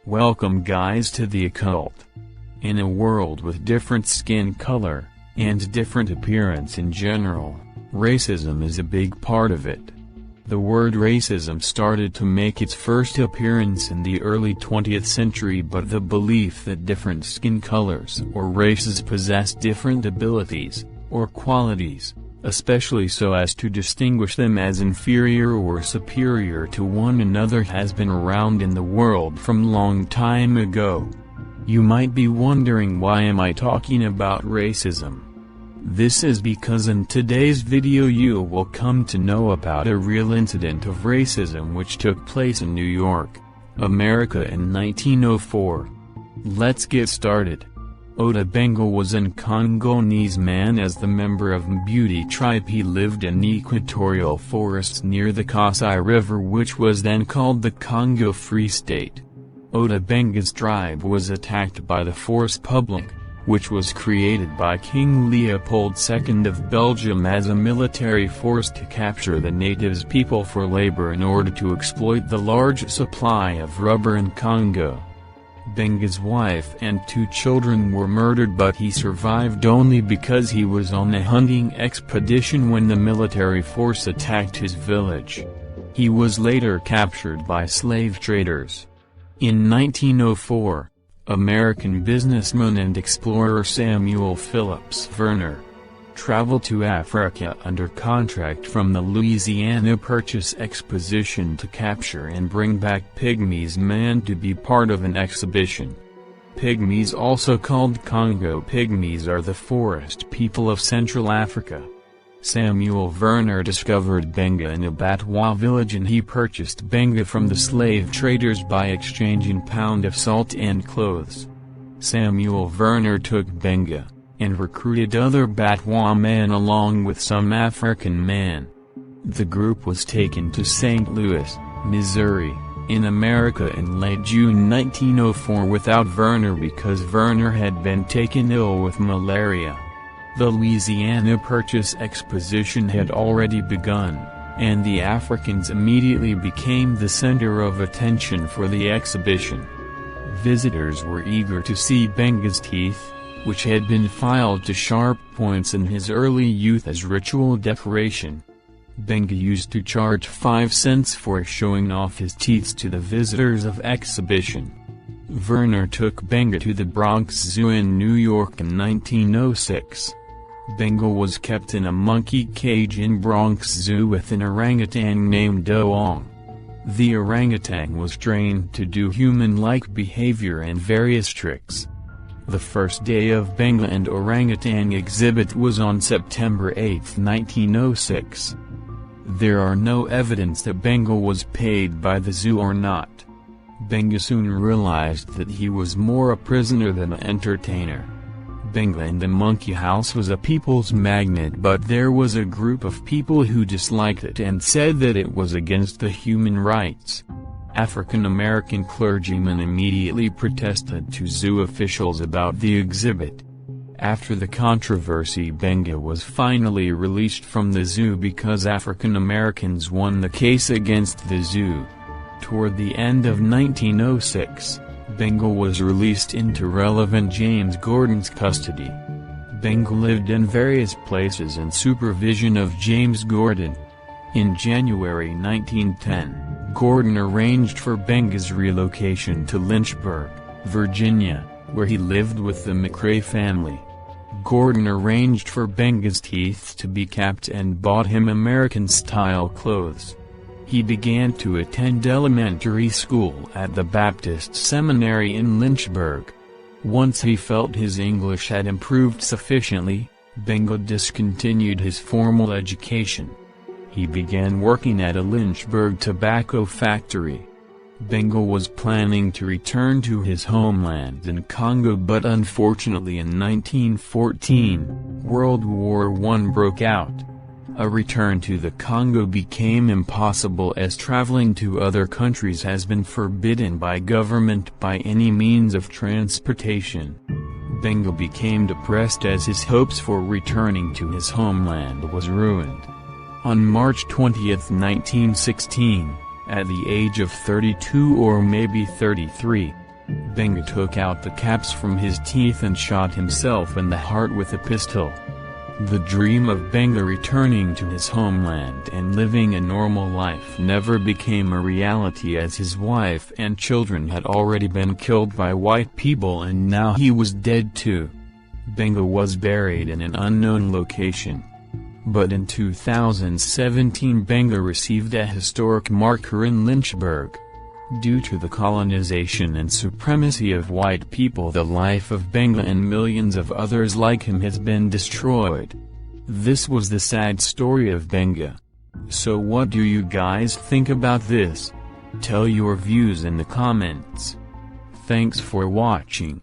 Welcome guys to the occult. In a world with different skin color, and different appearance in general, racism is a big part of it. The word racism started to make its first appearance in the early 20th century, but the belief that different skin colors or races possess different abilities, or qualities, especially so as to distinguish them as inferior or superior to one another, has been around in the world from long time ago. You might be wondering, why am I talking about racism? This is because in today's video you will come to know about a real incident of racism which took place in New York, America in 1904. Let's get started. Ota Benga was an Congolese man. As the member of Mbuti tribe, he lived in equatorial forests near the Kasai River, which was then called the Congo Free State. Ota Benga's tribe was attacked by the Force Publique, which was created by King Leopold II of Belgium as a military force to capture the natives' people for labor in order to exploit the large supply of rubber in Congo. Benga's wife and 2 children were murdered, but he survived only because he was on a hunting expedition when the military force attacked his village. He was later captured by slave traders. In 1904, American businessman and explorer Samuel Phillips Verner traveled to Africa under contract from the Louisiana Purchase Exposition to capture and bring back pygmies man to be part of an exhibition. Pygmies, also called Congo pygmies, are the forest people of Central Africa. Samuel Verner discovered Benga in a Batwa village, and he purchased Benga from the slave traders by exchanging pound of salt and clothes. Samuel Verner took Benga and recruited other Batwa men along with some African men. The group was taken to St. Louis, Missouri, in America in late June 1904 without Verner because Verner had been taken ill with malaria. The Louisiana Purchase Exposition had already begun, and the Africans immediately became the center of attention for the exhibition. Visitors were eager to see Benga's teeth, which had been filed to sharp points in his early youth as ritual decoration. Benga used to charge 5 cents for showing off his teeth to the visitors of exhibition. Verner took Benga to the Bronx Zoo in New York in 1906. Benga was kept in a monkey cage in Bronx Zoo with an orangutan named Doong. The orangutan was trained to do human-like behavior and various tricks. The first day of Benga and orangutan exhibit was on September 8, 1906. There are no evidence that Benga was paid by the zoo or not. Benga soon realized that he was more a prisoner than an entertainer. Benga in the monkey house was a people's magnet, but there was a group of people who disliked it and said that it was against the human rights. African-American clergymen immediately protested to zoo officials about the exhibit. After the controversy, Benga was finally released from the zoo because African-Americans won the case against the zoo. Toward the end of 1906, Benga was released into Reverend James Gordon's custody. Benga lived in various places in supervision of James Gordon. In January 1910, Gordon arranged for Benga's relocation to Lynchburg, Virginia, where he lived with the McRae family. Gordon arranged for Benga's teeth to be capped and bought him American-style clothes. He began to attend elementary school at the Baptist Seminary in Lynchburg. Once he felt his English had improved sufficiently, Benga discontinued his formal education. He began working at a Lynchburg tobacco factory. Benga was planning to return to his homeland in Congo, but unfortunately in 1914, World War I broke out. A return to the Congo became impossible as traveling to other countries has been forbidden by government by any means of transportation. Benga became depressed as his hopes for returning to his homeland was ruined. On March 20, 1916, at the age of 32 or maybe 33, Benga took out the caps from his teeth and shot himself in the heart with a pistol. The dream of Benga returning to his homeland and living a normal life never became a reality, as his wife and children had already been killed by white people and now he was dead too. Benga was buried in an unknown location. But in 2017 Benga received a historic marker in Lynchburg. Due to the colonization and supremacy of white people, the life of Benga and millions of others like him has been destroyed. This was the sad story of Benga. So what do you guys think about this? Tell your views in the comments. Thanks for watching.